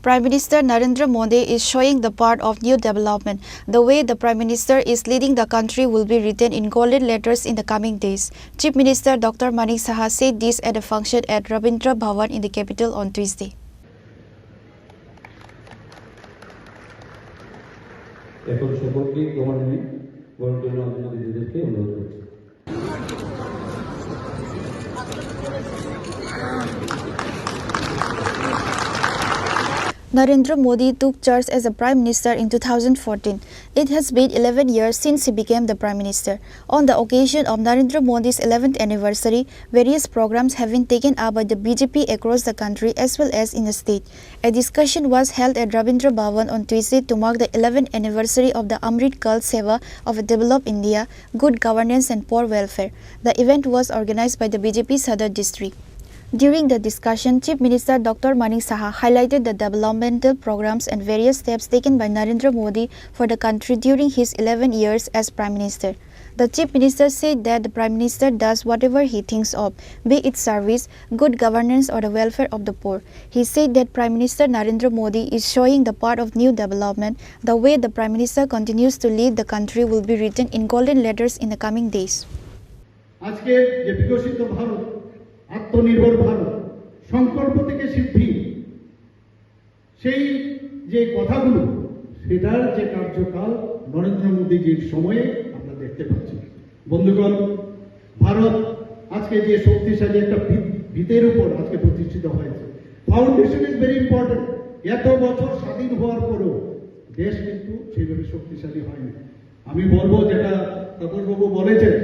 Prime Minister Narendra Modi is showing the part of new development. The way the Prime Minister is leading the country will be written in golden letters in the coming days. Chief Minister Dr. Manik Saha said this at a function at Rabindra Bhavan in the capital on Tuesday. Narendra Modi took charge as a Prime Minister in 2014. It has been 11 years since he became the Prime Minister. On the occasion of Narendra Modi's 11th anniversary, various programs have been taken up by the BJP across the country as well as in the state. A discussion was held at Rabindra Bhavan on Tuesday to mark the 11th anniversary of the Amrit Kal Seva of a Developed India, Good Governance and Poor Welfare. The event was organized by the BJP Sadar district. During the discussion, Chief Minister Dr. Manik Saha highlighted the developmental programs and various steps taken by Narendra Modi for the country during his 11 years as Prime Minister. The Chief Minister said that the Prime Minister does whatever he thinks of, be it service, good governance or the welfare of the poor. He said that Prime Minister Narendra Modi is showing the part of new development. The way the Prime Minister continues to lead the country will be written in golden letters in the coming days. আত্মনির্ভর ভারত সংকল্প থেকে সিদ্ধি সেই যে কথাগুলো সেটার যে কার্যকাল নরেন্দ্র মোদীজির সময়ে আমরা দেখতে পাচ্ছি। বন্ধুগণ, ভারত আজকে যে শক্তিশালী একটা ভিতের উপর আজকে প্রতিষ্ঠিত হয়েছে। Foundation is very important. এত বছর স্বাধীন হওয়ার পরেও দেশ কিন্তু সেইভাবে শক্তিশালী হয়নি। আমি বলবো যেটা তাপসবাবু বলেছেন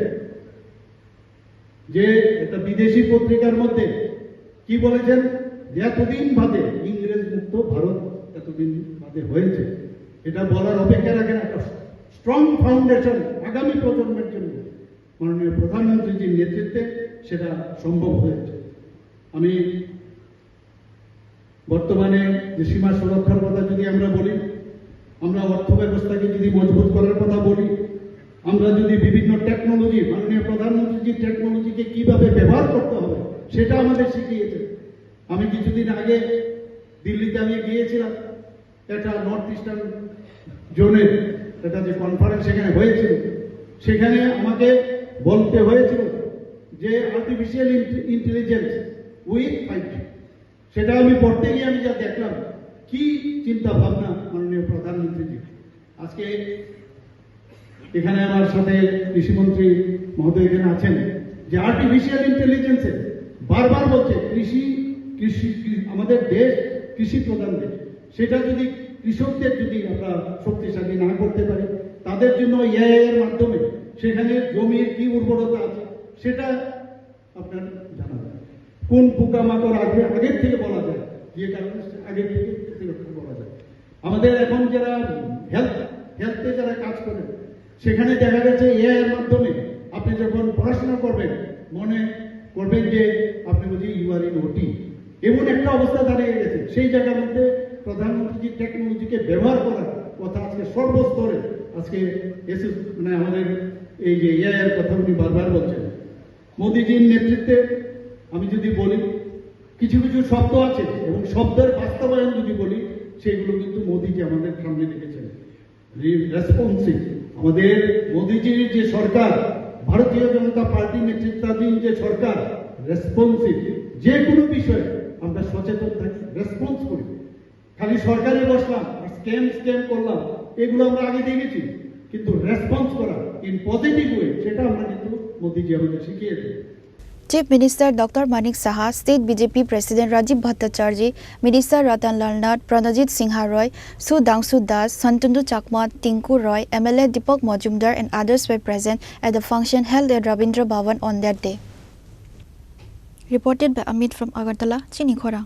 যে একটা বিদেশি পত্রিকার মধ্যে কি বলেছেন যে এতদিন বাদে ইংরেজ মুক্ত ভারত এতদিন বাদে হয়েছে, এটা বলার অপেক্ষা রাখে না। একটা স্ট্রং ফাউন্ডেশন আগামী প্রজন্মের জন্য মাননীয় প্রধানমন্ত্রীজির নেতৃত্বে সেটা সম্ভব হয়েছে। আমি বর্তমানে যে সীমা সুরক্ষার কথা যদি আমরা বলি, আমরা অর্থ ব্যবস্থাকে যদি মজবুত করার কথা বলি, আমরা যদি বিভিন্ন টেকনোলজি মাননীয় প্রধানমন্ত্রী টেকনোলজিকে কিভাবে ব্যবহার করতে হবে সেটা আমাদের শিখিয়েছে। আমি কিছুদিন আগে দিল্লিতে আমি গিয়েছিলাম, একটা নর্থ ইস্টার্ন জোনের একটা যে কনফারেন্স সেখানে হয়েছিল, সেখানে আমাকে বলতে হয়েছিল যে আর্টিফিশিয়াল ইন্টেলিজেন্স উইথ 5G, সেটা আমি পড়তে গিয়ে আমি যা দেখলাম কি চিন্তা ভাবনা মাননীয় প্রধানমন্ত্রীজি। আজকে এখানে আমার সাথে কৃষিমন্ত্রী মহোদয় এখানে আছেন, যে আর্টিফিশিয়াল ইন্টেলিজেন্সে বারবার বলছে কৃষি আমাদের দেশ কৃষি প্রধান দেশ, সেটা যদি কৃষকদের যদি আমরা শক্তিশালী না করতে পারি, তাদের জন্য এআই এর মাধ্যমে সেখানে জমির কি উর্বরতা আছে সেটা আপনার জানা যায়, কোন পোকামাকড় আসবে আগের থেকে বলা যায়, যে কারণে আগের থেকে প্রতিরক্ষা করা যায়। আমাদের এখন যারা হেলথে যারা কাজ করেন সেখানে দেখা গেছে এআই এর মাধ্যমে আপনি যখন পড়াশোনা করবেন মনে করবেন যে আপনি বুঝি ইউ আর ইন ওটি, এমন একটা অবস্থা দাঁড়িয়ে গেছে। সেই জায়গার মধ্যে প্রধানমন্ত্রী টেকনোলজিকে ব্যবহার করার কথা আজকে সর্বস্তরে আজকে মানে আমাদের এই যে এআই এর কথা উনি বারবার বলছেন। মোদীজির নেতৃত্বে আমি যদি বলি কিছু কিছু শব্দ আছে এবং শব্দের বাস্তবায়ন যদি বলি সেগুলো কিন্তু মোদীজি আমাদের সামনে রেখেছেন। রেসপন্সিভ আমাদের মোদীজির যে সরকার, ভারতীয় জনতা পার্টি নেতৃত্বাধীন যে সরকার রেসপন্সিভ, যে কোনো বিষয়ে আমরা সচেতন থাকি, রেসপন্স করি। খালি সরকারে বসলাম আর স্ক্যাম করলাম এগুলো আমরা আগে দেখেছি, কিন্তু রেসপন্স করা ইন পজিটিভ ওয়ে সেটা আমরা কিন্তু মোদীজি আমাদের শিখিয়েছে। Chief Minister Dr. Manik Saha, State BJP President Rajiv Bhattacharjee, Minister Ratan Lal Nath, Pranajit Singha Roy, Sudhanshu Das, Santanu Chakma, Tinku Roy, MLA Deepak Majumdar and others were present at the function held at Rabindra Bhavan on that day. Reported by Amit from Agartala, Chinikhora.